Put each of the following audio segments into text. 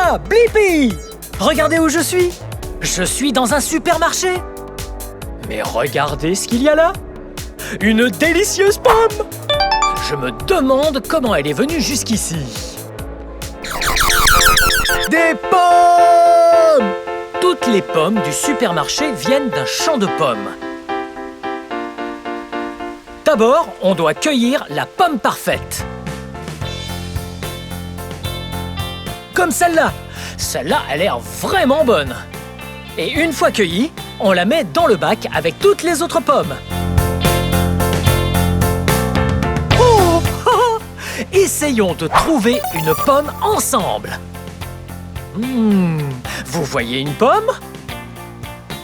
moi, Blippi! Regardez où je suis! Je suis dans un supermarché! Mais regardez ce qu'il y a là! Une délicieuse pomme! Je me demande comment elle est venue jusqu'ici. Des pommes! Toutes les pommes du supermarché viennent d'un champ de pommes. D'abord, on doit cueillir la pomme parfaite. Comme celle-là. Celle-là a l'air vraiment bonne. Et une fois cueillie, on la met dans le bac avec toutes les autres pommes. Oh! Essayons de trouver une pomme ensemble. Vous voyez une pomme?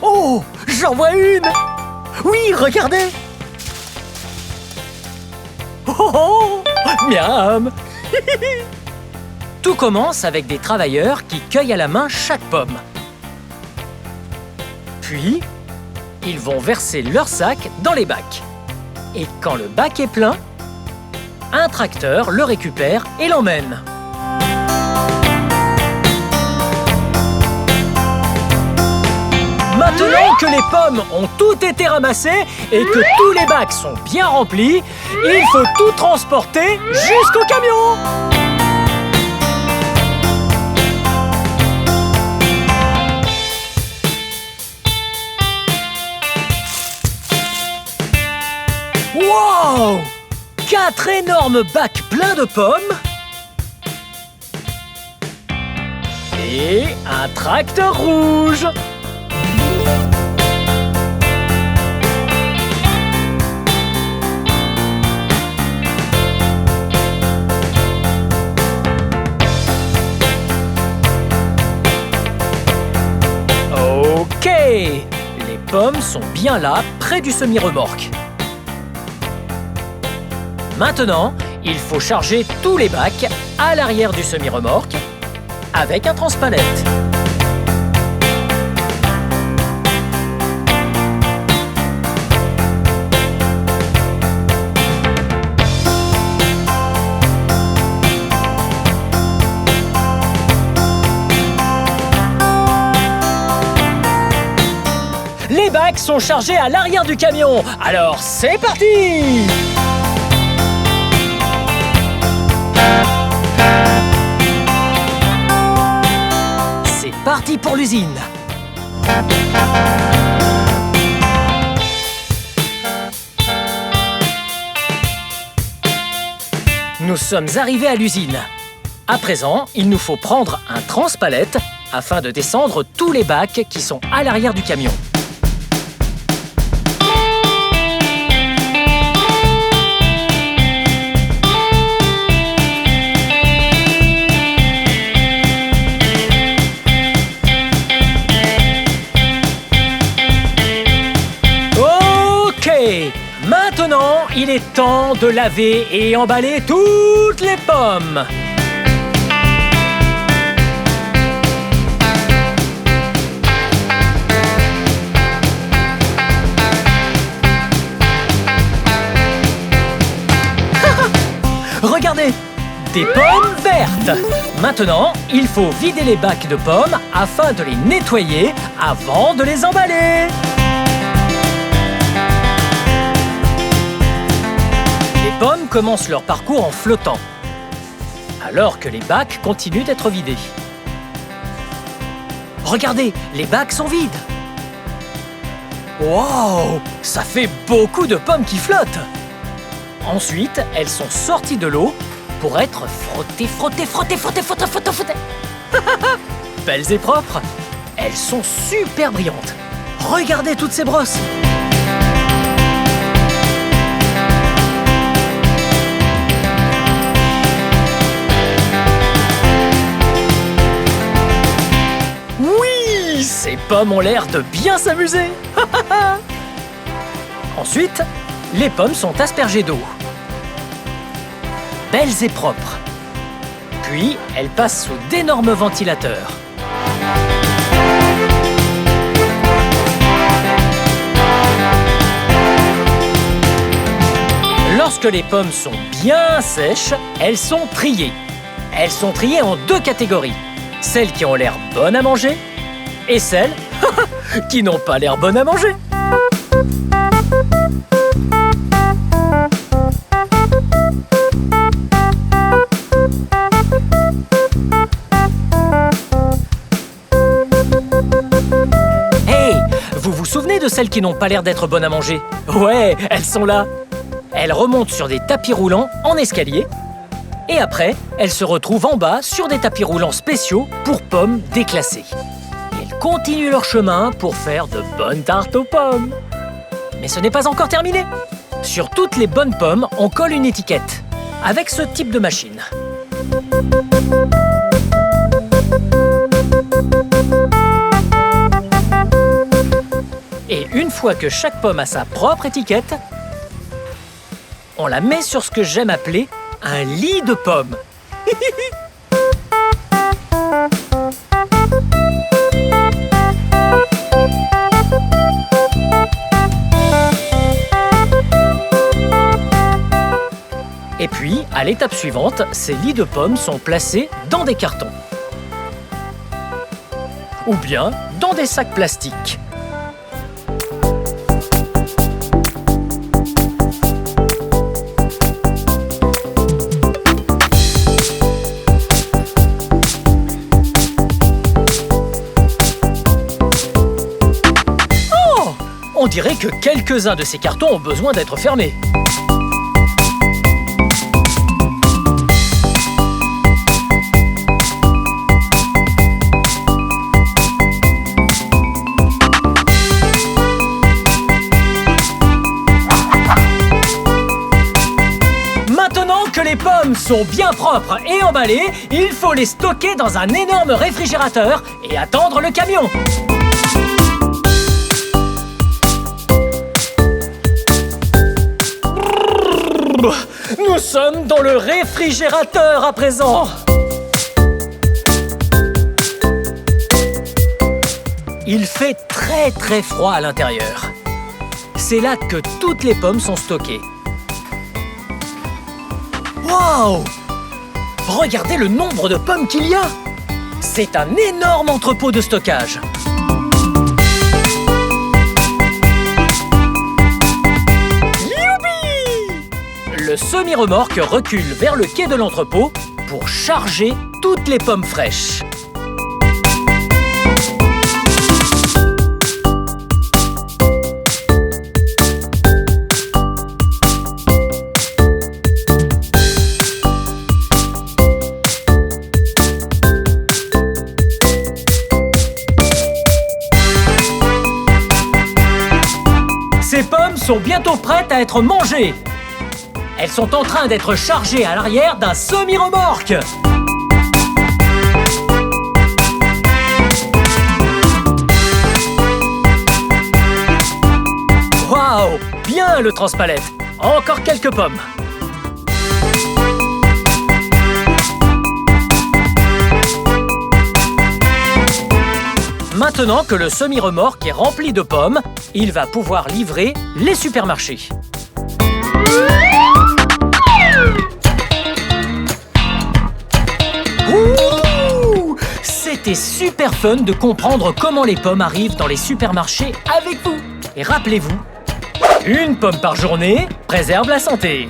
Oh! J'en vois une! Oui, regardez! Oh, oh! Miam! Tout commence avec des travailleurs qui cueillent à la main chaque pomme. Puis, ils vont verser leur sac dans les bacs. Et quand le bac est plein, un tracteur le récupère et l'emmène. Maintenant que les pommes ont toutes été ramassées et que tous les bacs sont bien remplis, il faut tout transporter jusqu'au camion. Wow! 4 énormes bacs pleins de pommes et un tracteur rouge. Ok, les pommes sont bien là, près du semi-remorque. Maintenant, il faut charger tous les bacs à l'arrière du semi-remorque avec un transpalette. Les bacs sont chargés à l'arrière du camion. Alors, c'est parti! C'est parti pour l'usine. Nous sommes arrivés à l'usine. À présent, il nous faut prendre un transpalette afin de descendre tous les bacs qui sont à l'arrière du camion. Maintenant, il est temps de laver et emballer toutes les pommes. Regardez, des pommes vertes. Maintenant, il faut vider les bacs de pommes afin de les nettoyer avant de les emballer. Les pommes commencent leur parcours en flottant, alors que les bacs continuent d'être vidés. Regardez, les bacs sont vides. Wow, ça fait beaucoup de pommes qui flottent. Ensuite, elles sont sorties de l'eau pour être frottées. Belles et propres. Elles sont super brillantes. Regardez toutes ces brosses. Ces pommes ont l'air de bien s'amuser. Ensuite, les pommes sont aspergées d'eau. Belles et propres. Puis, elles passent sous d'énormes ventilateurs. Lorsque les pommes sont bien sèches, elles sont triées. Elles sont triées en 2 catégories. celles qui ont l'air bonnes à manger et celles qui n'ont pas l'air bonnes à manger. Hey, vous vous souvenez de celles qui n'ont pas l'air d'être bonnes à manger? Ouais, elles sont là. Elles remontent sur des tapis roulants en escalier. Et après, elles se retrouvent en bas sur des tapis roulants spéciaux pour pommes déclassées. Elles continuent leur chemin pour faire de bonnes tartes aux pommes. Mais ce n'est pas encore terminé. Sur toutes les bonnes pommes, on colle une étiquette avec ce type de machine. Et une fois que chaque pomme a sa propre étiquette, on la met sur ce que j'aime appeler un lit de pommes. Et puis, à l'étape suivante, ces lits de pommes sont placés dans des cartons. Ou bien dans des sacs plastiques. On dirait que quelques-uns de ces cartons ont besoin d'être fermés. Maintenant que les pommes sont bien propres et emballées, il faut les stocker dans un énorme réfrigérateur et attendre le camion. Nous sommes dans le réfrigérateur à présent. Il fait très froid à l'intérieur. C'est là que toutes les pommes sont stockées. Waouh! Regardez le nombre de pommes qu'il y a! C'est un énorme entrepôt de stockage. Le semi-remorque recule vers le quai de l'entrepôt pour charger toutes les pommes fraîches. Ces pommes sont bientôt prêtes à être mangées. Elles sont en train d'être chargées à l'arrière d'un semi-remorque. Waouh! Bien le transpalette! Encore quelques pommes. Maintenant que le semi-remorque est rempli de pommes, il va pouvoir livrer les supermarchés. Ouh! C'était super fun de comprendre comment les pommes arrivent dans les supermarchés avec vous. Et rappelez-vous, une pomme par journée préserve la santé.